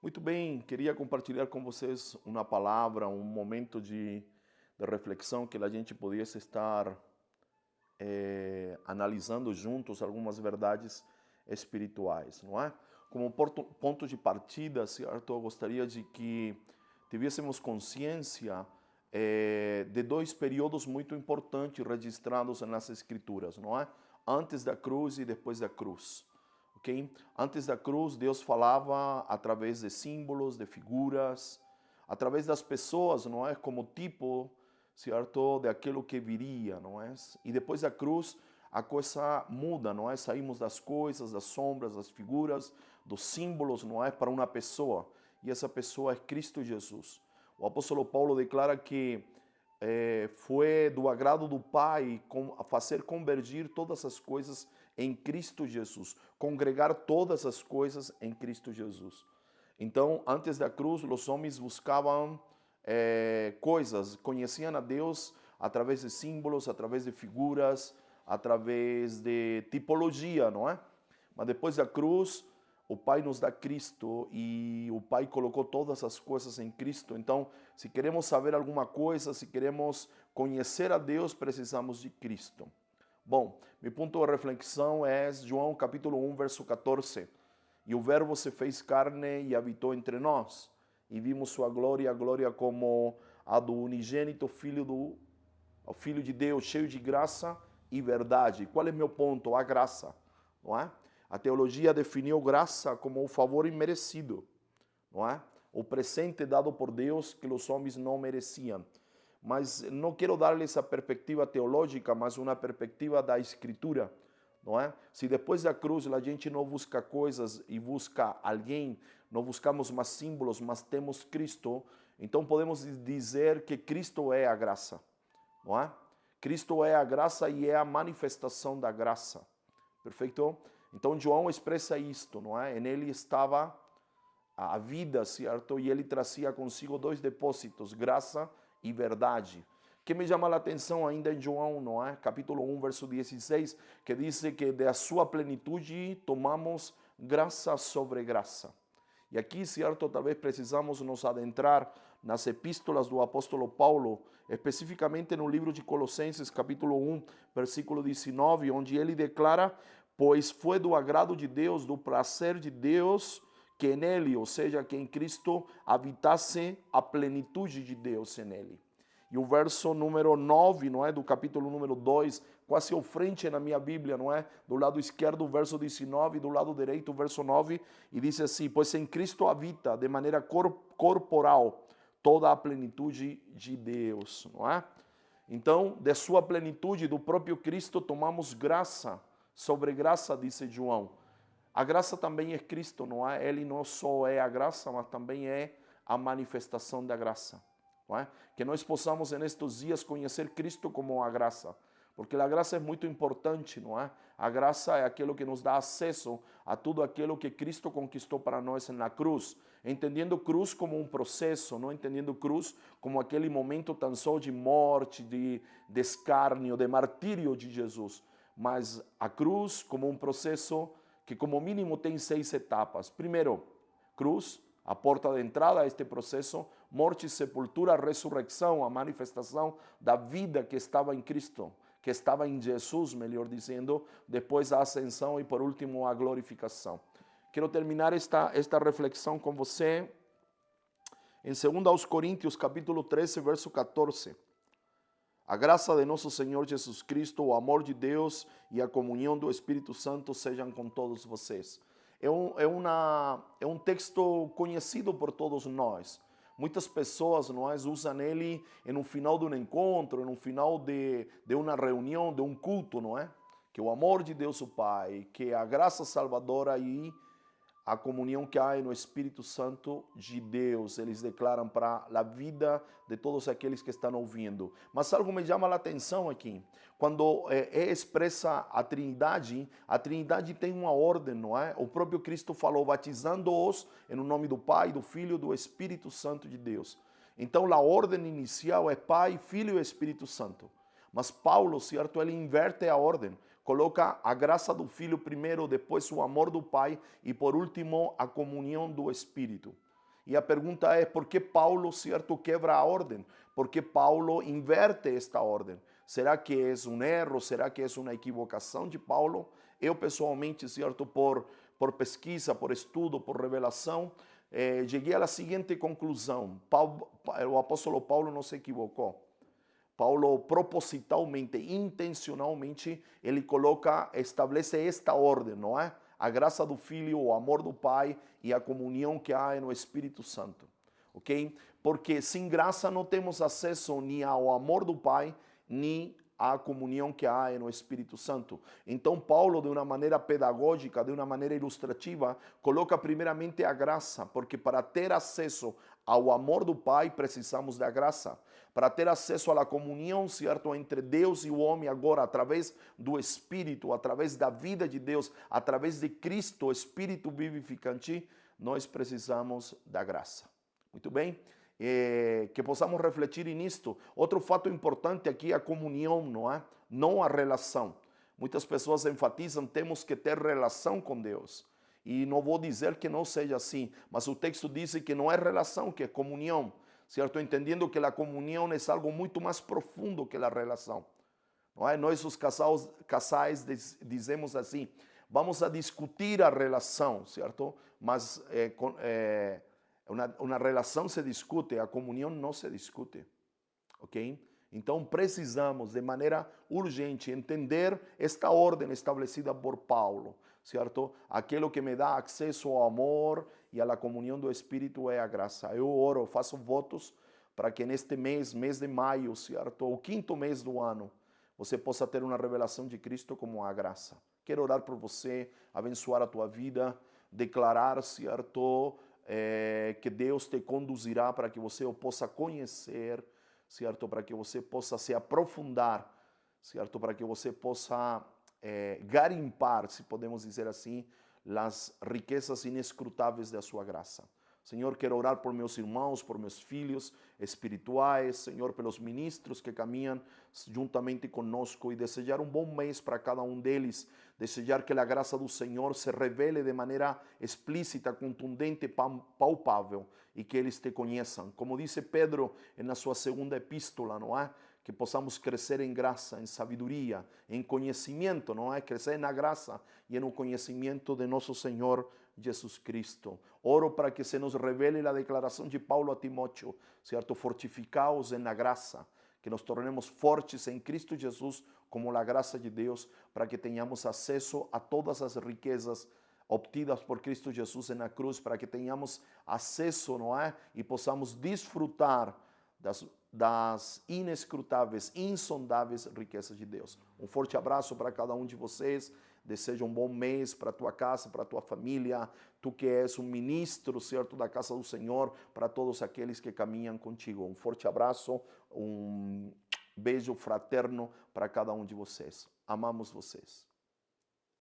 Muito bem, queria compartilhar com vocês uma palavra, um momento de reflexão que a gente pudesse estar analisando juntos algumas verdades espirituais, não é? Como ponto de partida, certo? Eu gostaria de que tivéssemos consciência de dois períodos muito importantes registrados nas Escrituras, não é? Antes da cruz e depois da cruz. Okay? Antes da cruz, Deus falava através de símbolos, de figuras, através das pessoas, não é? Como tipo, certo, daquilo que viria, não é? E depois da cruz, a coisa muda, não é? Saímos das coisas, das sombras, das figuras, dos símbolos, não é? Para uma pessoa. E essa pessoa é Cristo Jesus. O apóstolo Paulo declara que foi do agrado do Pai fazer convergir todas as coisas em Cristo Jesus, congregar todas as coisas em Cristo Jesus. Então, antes da cruz, os homens buscavam coisas, conheciam a Deus através de símbolos, através de figuras, através de tipologia, não é? Mas depois da cruz, o Pai nos dá Cristo e o Pai colocou todas as coisas em Cristo. Então, se queremos saber alguma coisa, se queremos conhecer a Deus, precisamos de Cristo. Bom, meu ponto de reflexão é João capítulo 1, verso 14. E o verbo se fez carne e habitou entre nós. E vimos sua glória, a glória como a do unigênito Filho de Deus, cheio de graça e verdade. Qual é meu ponto? A graça, não é? A teologia definiu graça como o favor imerecido, não é? O presente dado por Deus que os homens não mereciam. Mas não quero dar-lhes a perspectiva teológica, mas uma perspectiva da Escritura, não é? Se depois da cruz a gente não busca coisas e busca alguém, não buscamos mais símbolos, mas temos Cristo, então podemos dizer que Cristo é a graça, não é? Cristo é a graça e é a manifestação da graça, perfeito? Então João expressa isto, não é? Nele estava a vida, certo? E ele trazia consigo dois depósitos, graça e verdade. Que me chama a atenção ainda em João, não é? Capítulo 1, verso 16, que diz que da sua plenitude tomamos graça sobre graça. E aqui, certo, talvez precisamos nos adentrar nas epístolas do apóstolo Paulo, especificamente no livro de Colossenses, capítulo 1, versículo 19, onde ele declara: pois foi do agrado de Deus, do prazer de Deus, que nele, ou seja, que em Cristo habitasse a plenitude de Deus nele. E o verso número 9, não é, do capítulo número 2, quase ao frente na minha Bíblia, não é? Do lado esquerdo, o verso 19, do lado direito, o verso 9, e diz assim: pois em Cristo habita de maneira corporal toda a plenitude de Deus, não é? Então, de sua plenitude, do próprio Cristo, tomamos graça sobre graça, disse João. A graça também é Cristo, não é? Ele não só é a graça, mas também é a manifestação da graça. Não é? Que nós possamos, nestes dias, conhecer Cristo como a graça. Porque a graça é muito importante, não é? A graça é aquilo que nos dá acesso a tudo aquilo que Cristo conquistou para nós na cruz. Entendendo cruz como um processo, não entendendo cruz como aquele momento tão só de morte, de escárnio, de martírio de Jesus. Mas a cruz como um processo que como mínimo tem 6 etapas. Primeiro, cruz, a porta de entrada a este processo, morte, sepultura, ressurreição, a manifestação da vida que estava em Cristo, que estava em Jesus, melhor dizendo, depois a ascensão e por último a glorificação. Quero terminar esta reflexão com você em 2 Coríntios, capítulo 13, verso 14. A graça de nosso Senhor Jesus Cristo, o amor de Deus e a comunhão do Espírito Santo sejam com todos vocês. É um texto conhecido por todos nós. Muitas pessoas usam ele no final de um encontro, no final de uma reunião, de um culto, não é? Que o amor de Deus o Pai, que a graça salvadora e a comunhão que há no Espírito Santo de Deus, eles declaram para a vida de todos aqueles que estão ouvindo. Mas algo me chama a atenção aqui. Quando é expressa a Trindade tem uma ordem, não é? O próprio Cristo falou, batizando-os no nome do Pai, do Filho e do Espírito Santo de Deus. Então, a ordem inicial é Pai, Filho e Espírito Santo. Mas Paulo, certo, ele inverte a ordem. Coloca a graça do Filho primeiro, depois o amor do Pai e por último a comunhão do Espírito. E a pergunta é, por que Paulo, certo, quebra a ordem? Por que Paulo inverte esta ordem? Será que é um erro? Será que é uma equivocação de Paulo? Eu, pessoalmente, certo, por pesquisa, por estudo, por revelação, cheguei à seguinte conclusão. O apóstolo Paulo não se equivocou. Paulo propositalmente, intencionalmente, ele estabelece esta ordem, não é? A graça do Filho, o amor do Pai e a comunhão que há no Espírito Santo, ok? Porque sem graça não temos acesso nem ao amor do Pai, nem à comunhão que há no Espírito Santo. Então Paulo, de uma maneira pedagógica, de uma maneira ilustrativa, coloca primeiramente a graça, porque para ter acesso ao amor do Pai precisamos da graça. Para ter acesso à comunhão, certo, entre Deus e o homem agora, através do Espírito, através da vida de Deus, através de Cristo, o Espírito vivificante, nós precisamos da graça. Muito bem? Que possamos refletir nisto. Outro fato importante aqui é a comunhão, não é? Não a relação. Muitas pessoas enfatizam temos que ter relação com Deus. E não vou dizer que não seja assim, mas o texto diz que não é relação, que é comunhão. Certo? Entendendo que a comunhão é algo muito mais profundo que a relação. Não é? Nós, os casais dizemos assim, vamos a discutir a relação, certo? Mas uma relação se discute, a comunhão não se discute, ok? Então precisamos, de maneira urgente, entender esta ordem estabelecida por Paulo, certo? Aquilo que me dá acesso ao amor e à comunhão do Espírito é a graça. Eu oro, faço votos para que neste mês de maio, certo? O 5º mês do ano, você possa ter uma revelação de Cristo como a graça. Quero orar por você, abençoar a tua vida, declarar, certo? Que Deus te conduzirá para que você o possa conhecer, certo? Para que você possa se aprofundar, certo? Para que você possa garimpar, se podemos dizer assim, as riquezas inescrutáveis da sua graça. Senhor, quero orar por meus irmãos, por meus filhos espirituais, Senhor, pelos ministros que caminham juntamente conosco e desejar um bom mês para cada um deles, desejar que a graça do Senhor se revele de maneira explícita, contundente, palpável e que eles te conheçam. Como disse Pedro na sua segunda epístola, não é? Que possamos crescer em graça, em sabedoria, em conhecimento, não é? Crescer na graça e no conhecimento de nosso Senhor Jesus Cristo. Oro para que se nos revele a declaração de Paulo a Timóteo, certo? Fortificaos na graça, que nos tornemos fortes em Cristo Jesus, como a graça de Deus, para que tenhamos acesso a todas as riquezas obtidas por Cristo Jesus na cruz, para que tenhamos acesso, não é? E possamos desfrutar das inescrutáveis, insondáveis riquezas de Deus. Um forte abraço para cada um de vocês. Desejo um bom mês para a tua casa, para a tua família. Tu que és um ministro, certo, da casa do Senhor, para todos aqueles que caminham contigo. Um forte abraço, um beijo fraterno para cada um de vocês. Amamos vocês.